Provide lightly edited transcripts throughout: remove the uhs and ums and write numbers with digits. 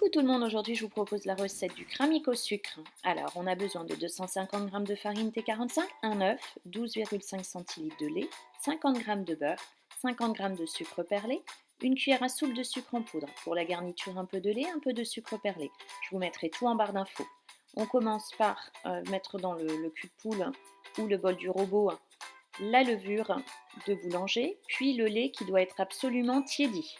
Coucou tout le monde, aujourd'hui je vous propose la recette du kremik au sucre. Alors on a besoin de 250 g de farine T45, un œuf, 12,5 centilitres de lait, 50 g de beurre, 50 g de sucre perlé, une cuillère à soupe de sucre en poudre. Pour la garniture, un peu de lait, un peu de sucre perlé. Je vous mettrai tout en barre d'infos. On commence par mettre dans le cul de poule ou le bol du robot la levure de boulanger, puis le lait qui doit être absolument tiédi.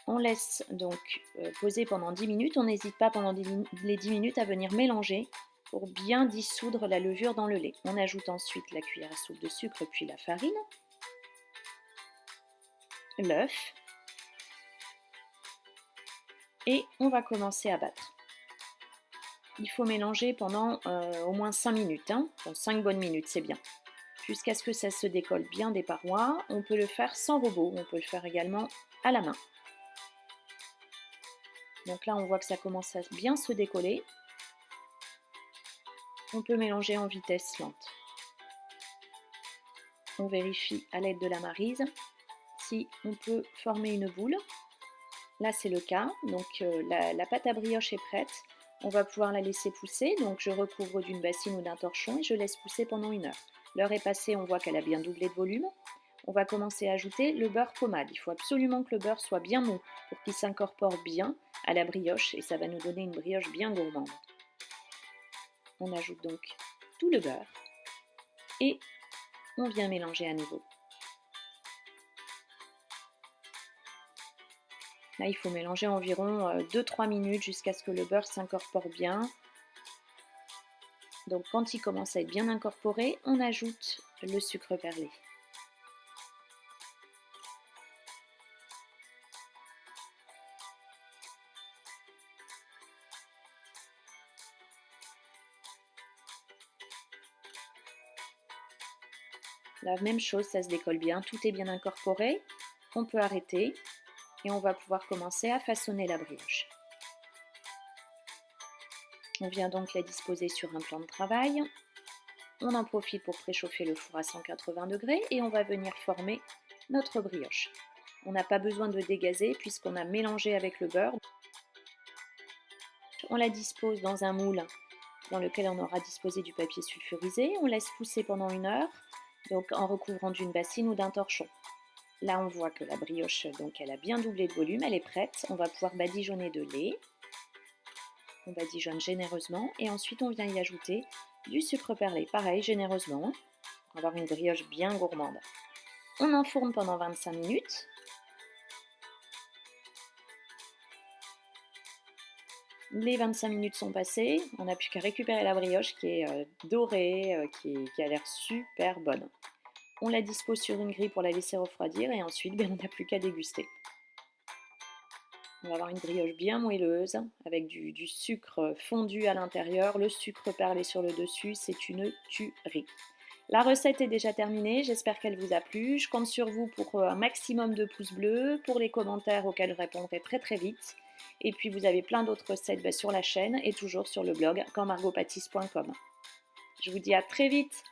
On laisse donc poser pendant 10 minutes. On n'hésite pas pendant les 10 minutes à venir mélanger pour bien dissoudre la levure dans le lait. On ajoute ensuite la cuillère à soupe de sucre puis la farine, l'œuf et on va commencer à battre. Il faut mélanger pendant au moins 5 minutes, hein. Bon, 5 bonnes minutes, c'est bien. Jusqu'à ce que ça se décolle bien des parois. On peut le faire sans robot, on peut le faire également à la main. Donc là, on voit que ça commence à bien se décoller. On peut mélanger en vitesse lente. On vérifie à l'aide de la maryse si on peut former une boule. Là, c'est le cas. Donc la pâte à brioche est prête. On va pouvoir la laisser pousser. Donc je recouvre d'une bassine ou d'un torchon et je laisse pousser pendant 1 heure. L'heure est passée, on voit qu'elle a bien doublé de volume. On va commencer à ajouter le beurre pommade. Il faut absolument que le beurre soit bien mou pour qu'il s'incorpore bien à la brioche et ça va nous donner une brioche bien gourmande. On ajoute donc tout le beurre et on vient mélanger à nouveau. Là, il faut mélanger environ 2-3 minutes jusqu'à ce que le beurre s'incorpore bien. Donc quand il commence à être bien incorporé, on ajoute le sucre perlé. La même chose, ça se décolle bien, tout est bien incorporé. On peut arrêter et on va pouvoir commencer à façonner la brioche. On vient donc la disposer sur un plan de travail. On en profite pour préchauffer le four à 180 degrés et on va venir former notre brioche. On n'a pas besoin de dégazer puisqu'on a mélangé avec le beurre. On la dispose dans un moule dans lequel on aura disposé du papier sulfurisé. On laisse pousser pendant 1 heure, donc en recouvrant d'une bassine ou d'un torchon. Là, on voit que la brioche, donc, elle a bien doublé de volume, elle est prête. On va pouvoir badigeonner de lait. On badigeonne généreusement et ensuite on vient y ajouter du sucre perlé, pareil, généreusement, pour avoir une brioche bien gourmande. On enfourne pendant 25 minutes. Les 25 minutes sont passées, on n'a plus qu'à récupérer la brioche qui est dorée, qui a l'air super bonne. On la dispose sur une grille pour la laisser refroidir et ensuite on n'a plus qu'à déguster. On va avoir une brioche bien moelleuse avec du sucre fondu à l'intérieur, le sucre perlé sur le dessus, c'est une tuerie. La recette est déjà terminée, j'espère qu'elle vous a plu. Je compte sur vous pour un maximum de pouces bleus, pour les commentaires auxquels je répondrai très très vite. Et puis vous avez plein d'autres recettes sur la chaîne et toujours sur le blog quandmargotpâtisse.com. Je vous dis à très vite.